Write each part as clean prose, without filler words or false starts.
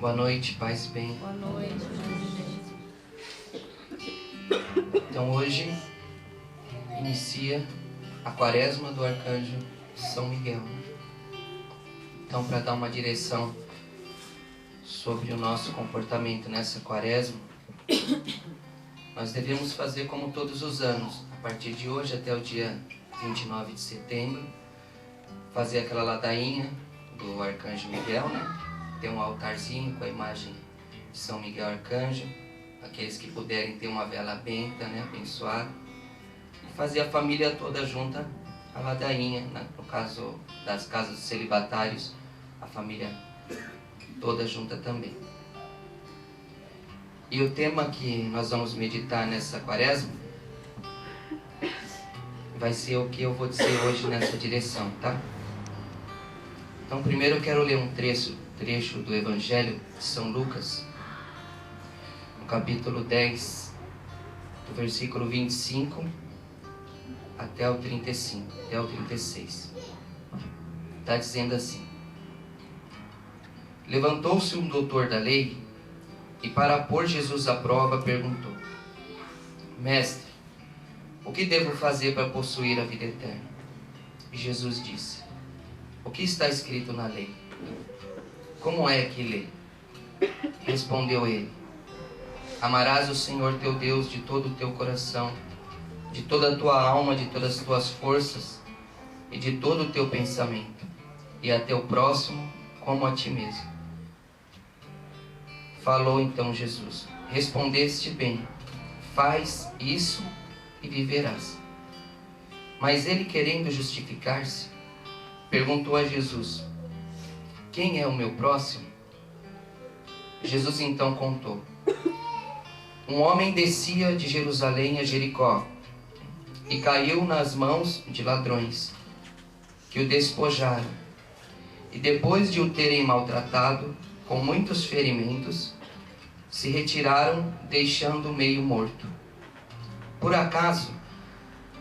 Boa noite, paz e bem. Boa noite. Então hoje inicia a quaresma do Arcanjo São Miguel. Então, para dar uma direção sobre o nosso comportamento nessa quaresma, nós devemos fazer como todos os anos, a partir de hoje até o dia 29 de setembro, fazer aquela ladainha do Arcanjo Miguel, né? Ter um altarzinho com a imagem de São Miguel Arcanjo, aqueles que puderem ter uma vela benta, né, abençoada, e fazer a família toda junta a ladainha, né? No caso das casas dos celibatários, a família toda junta também. E o tema que nós vamos meditar nessa quaresma vai ser o que eu vou dizer hoje nessa direção, tá? Então primeiro eu quero ler um trecho do Evangelho de São Lucas, no capítulo 10, do versículo 25 até o 35, até o 36. Está dizendo assim: Levantou-se um doutor da lei e, para pôr Jesus à prova, perguntou: Mestre, o que devo fazer para possuir a vida eterna? E Jesus disse: O que está escrito na lei? Como é que lê? Respondeu ele: Amarás o Senhor teu Deus de todo o teu coração, de toda a tua alma, de todas as tuas forças e de todo o teu pensamento, e a teu próximo como a ti mesmo. Falou então Jesus: Respondeste bem, faz isso e viverás. Mas ele, querendo justificar-se, perguntou a Jesus: Quem é o meu próximo? Jesus então contou: Um homem descia de Jerusalém a Jericó e caiu nas mãos de ladrões, que o despojaram, e depois de o terem maltratado com muitos ferimentos, se retiraram, deixando-o meio morto. Por acaso,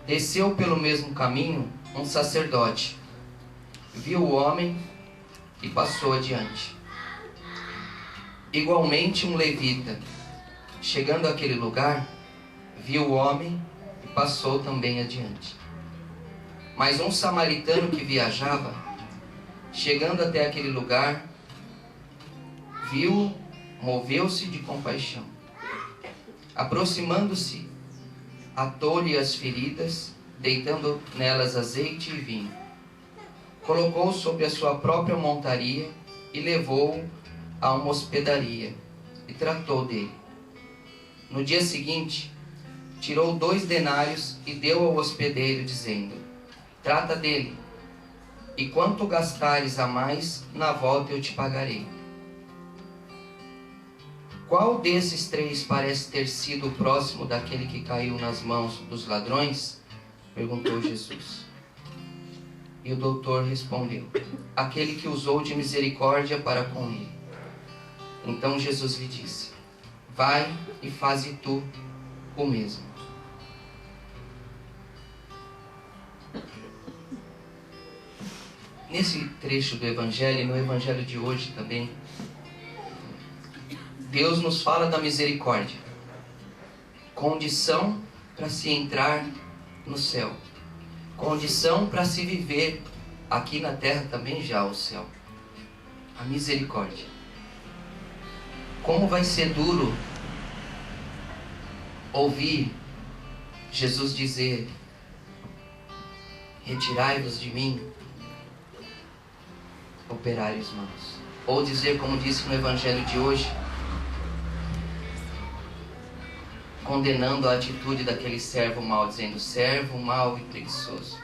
desceu pelo mesmo caminho um sacerdote, viu o homem e passou adiante. Igualmente um levita, chegando àquele lugar, viu o homem e passou também adiante. Mas um samaritano que viajava, chegando até aquele lugar, viu-o, moveu-se de compaixão. Aproximando-se, atou-lhe as feridas, deitando nelas azeite e vinho. Colocou-o sobre a sua própria montaria e levou-o a uma hospedaria e tratou dele. No dia seguinte, tirou 2 denários e deu ao hospedeiro, dizendo: Trata dele, e quanto gastares a mais, na volta eu te pagarei. Qual desses 3 parece ter sido o próximo daquele que caiu nas mãos dos ladrões? Perguntou Jesus. E o doutor respondeu: Aquele que usou de misericórdia para com ele. Então Jesus lhe disse: Vai e faze tu o mesmo. Nesse trecho do Evangelho, e no Evangelho de hoje também, Deus nos fala da misericórdia, condição para se entrar no céu, condição para se viver aqui na terra também já o céu. A misericórdia. Como vai ser duro ouvir Jesus dizer: Retirai-vos de mim, operários maus. Ou dizer, como disse no Evangelho de hoje, condenando a atitude daquele servo mau, dizendo: servo mau e preguiçoso,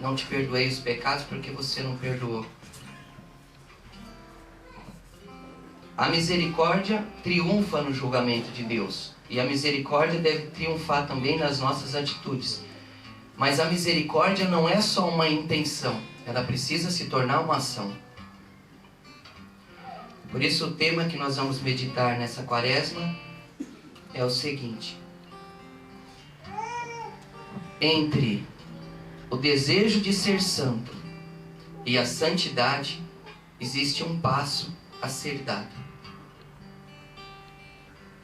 não te perdoei os pecados porque você não perdoou. A misericórdia triunfa no julgamento de Deus, e a misericórdia deve triunfar também nas nossas atitudes. Mas a misericórdia não é só uma intenção, ela precisa se tornar uma ação. Por isso o tema que nós vamos meditar nessa quaresma é o seguinte: entre o desejo de ser santo e a santidade existe um passo a ser dado.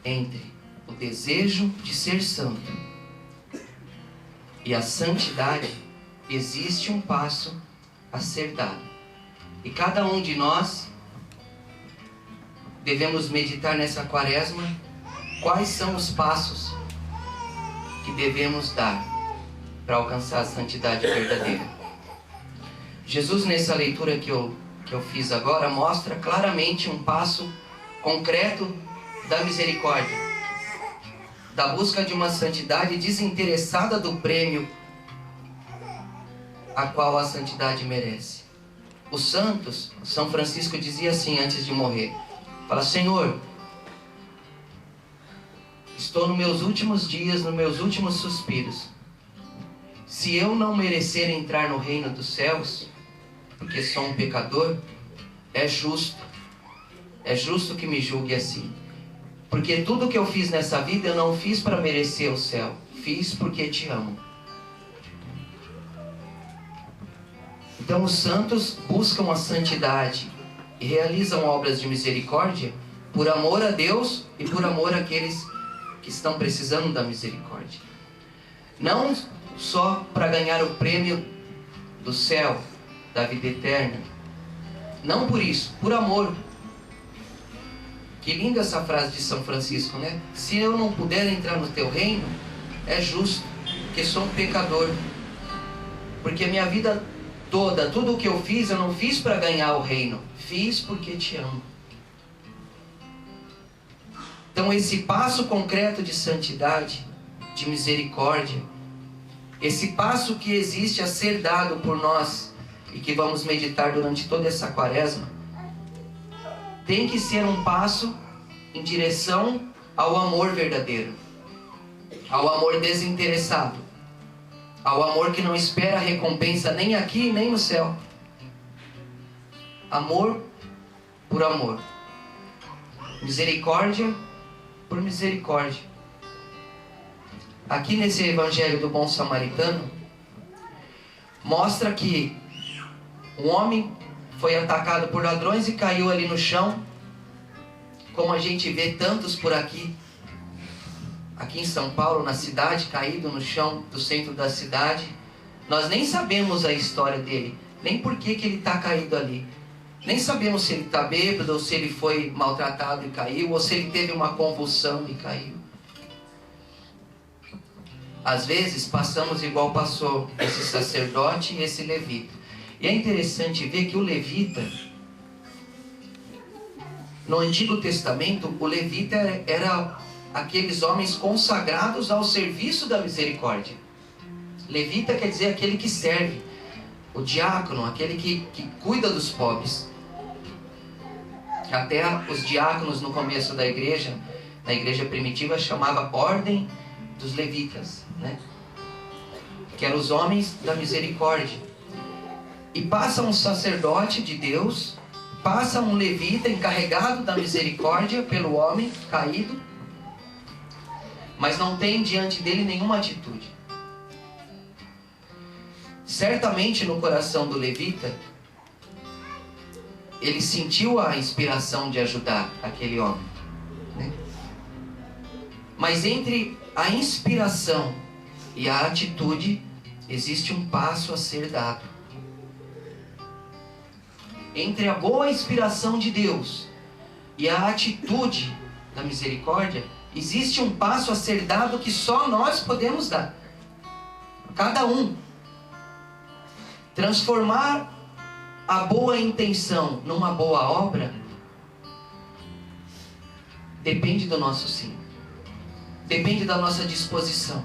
Entre o desejo de ser santo e a santidade, existe um passo a ser dado. E cada um de nós devemos meditar nessa quaresma quais são os passos que devemos dar para alcançar a santidade verdadeira. Jesus, nessa leitura que eu fiz agora, mostra claramente um passo concreto da misericórdia, da busca de uma santidade desinteressada do prêmio a qual a santidade merece. Os santos, São Francisco dizia assim antes de morrer, fala: Senhor, estou nos meus últimos dias, nos meus últimos suspiros. Se eu não merecer entrar no reino dos céus, porque sou um pecador, é justo que me julgue assim. Porque tudo que eu fiz nessa vida eu não fiz para merecer o céu, fiz porque te amo. Então os santos buscam a santidade e realizam obras de misericórdia por amor a Deus e por amor àqueles que estão precisando da misericórdia. Não só para ganhar o prêmio do céu, da vida eterna. Não por isso, por amor. Que linda essa frase de São Francisco, né? Se eu não puder entrar no teu reino, é justo, porque sou um pecador. Porque a minha vida toda, tudo o que eu fiz, eu não fiz para ganhar o reino. Fiz porque te amo. Então esse passo concreto de santidade, de misericórdia, esse passo que existe a ser dado por nós e que vamos meditar durante toda essa quaresma, tem que ser um passo em direção ao amor verdadeiro, ao amor desinteressado, ao amor que não espera recompensa nem aqui nem no céu. Amor por amor, misericórdia por misericórdia. Aqui nesse Evangelho do Bom Samaritano, mostra que um homem foi atacado por ladrões e caiu ali no chão, como a gente vê tantos por aqui em São Paulo, na cidade, caído no chão do centro da cidade. Nós nem sabemos a história dele, nem por que ele está caído ali. Nem sabemos se ele está bêbado, ou se ele foi maltratado e caiu, ou se ele teve uma convulsão e caiu. Às vezes passamos igual passou esse sacerdote e esse levita. E é interessante ver que o levita, no Antigo Testamento, o levita era aqueles homens consagrados ao serviço da misericórdia. Levita quer dizer aquele que serve. O diácono, aquele que cuida dos pobres. Até os diáconos no começo da igreja, na igreja primitiva, chamava Ordem dos Levitas, né? Que eram os homens da misericórdia. E passa um sacerdote de Deus, passa um levita encarregado da misericórdia pelo homem caído, mas não tem diante dele nenhuma atitude. Certamente no coração do levita, ele sentiu a inspiração de ajudar aquele homem, né? Mas entre a inspiração e a atitude existe um passo a ser dado. Entre a boa inspiração de Deus e a atitude da misericórdia, existe um passo a ser dado que só nós podemos dar. Cada um. Transformar a boa intenção numa boa obra depende do nosso sim. Depende da nossa disposição.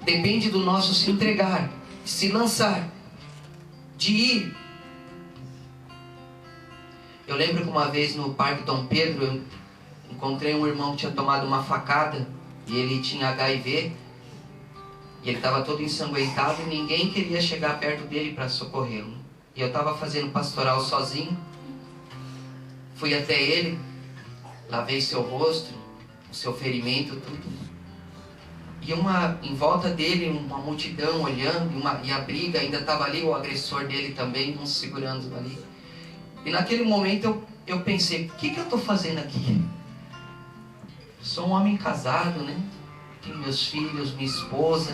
Depende do nosso se entregar, de se lançar, de ir. Eu lembro que uma vez no Parque Dom Pedro, eu encontrei um irmão que tinha tomado uma facada e ele tinha HIV. E ele estava todo ensanguentado e ninguém queria chegar perto dele para socorrê-lo. E eu estava fazendo pastoral sozinho. Fui até ele, lavei seu rosto, o seu ferimento, tudo. E em volta dele, uma multidão olhando, e a briga, ainda estava ali o agressor dele também, uns segurando ali. E naquele momento eu pensei, o que eu estou fazendo aqui? Sou um homem casado, né? Tenho meus filhos, minha esposa.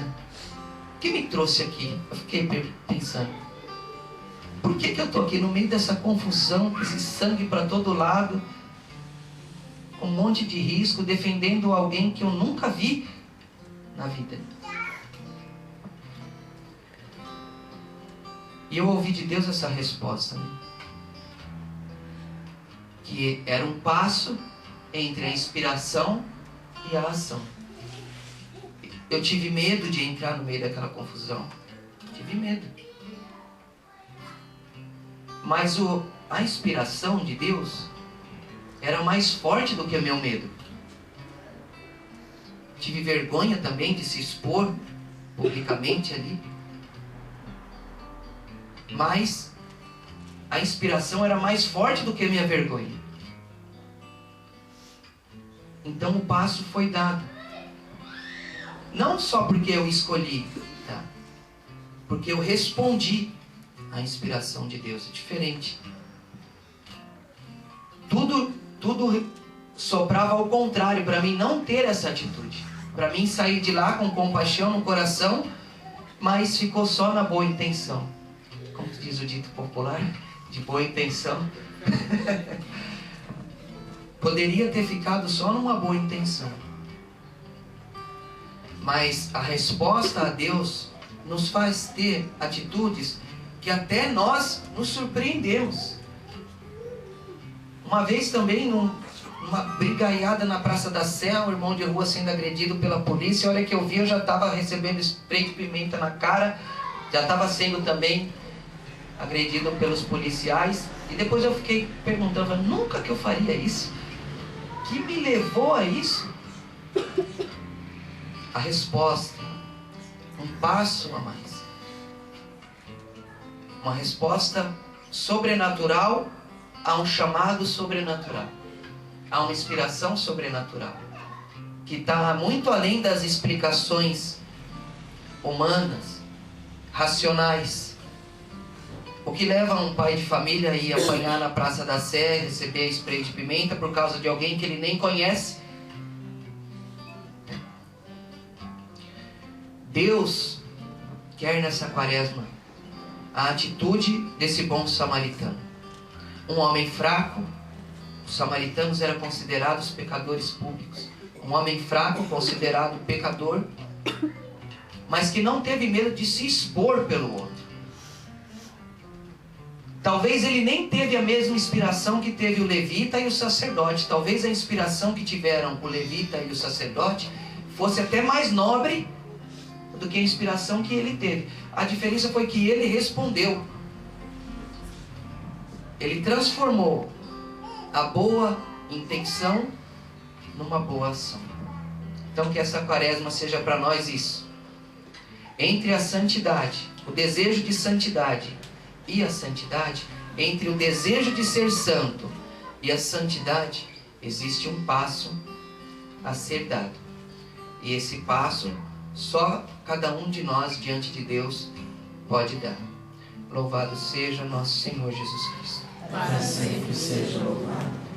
O que me trouxe aqui? Eu fiquei pensando, por que eu estou aqui no meio dessa confusão, com esse sangue para todo lado, com um monte de risco, defendendo alguém que eu nunca vi na vida? E eu ouvi de Deus essa resposta, né? Que era um passo entre a inspiração e a ação. Eu tive medo de entrar no meio daquela confusão. Tive medo. Mas a inspiração de Deus era mais forte do que o meu medo. Tive vergonha também de se expor publicamente ali. Mas a inspiração era mais forte do que a minha vergonha. Então o passo foi dado. Não só porque eu escolhi, tá? Porque eu respondi à inspiração de Deus. É diferente. Tudo soprava ao contrário, para mim não ter essa atitude. Para mim sair de lá com compaixão no coração, mas ficou só na boa intenção. Como diz o dito popular, de boa intenção. Poderia ter ficado só numa boa intenção. Mas a resposta a Deus nos faz ter atitudes que até nós nos surpreendemos. Uma vez também, numa brigaiada na Praça da Sé, um irmão de rua sendo agredido pela polícia, a hora que eu vi, eu já estava recebendo spray de pimenta na cara, já estava sendo também agredido pelos policiais. E depois eu fiquei perguntando, nunca que eu faria isso? O que me levou a isso? A resposta, um passo a mais. Uma resposta sobrenatural a um chamado sobrenatural. A uma inspiração sobrenatural. Que está muito além das explicações humanas, racionais. O que leva um pai de família a ir apanhar na Praça da Sé, receber spray de pimenta por causa de alguém que ele nem conhece? Deus quer nessa quaresma a atitude desse bom samaritano. Um homem fraco, os samaritanos eram considerados pecadores públicos. Um homem fraco, considerado pecador, mas que não teve medo de se expor pelo outro. Talvez ele nem teve a mesma inspiração que teve o levita e o sacerdote. Talvez a inspiração que tiveram o levita e o sacerdote fosse até mais nobre do que a inspiração que ele teve. A diferença foi que ele respondeu. Ele transformou a boa intenção numa boa ação. Então que essa quaresma seja para nós isso. Entre a santidade, o desejo de santidade e a santidade, entre o desejo de ser santo e a santidade, existe um passo a ser dado. E esse passo, só cada um de nós diante de Deus pode dar. Louvado seja nosso Senhor Jesus Cristo. Para sempre seja louvado.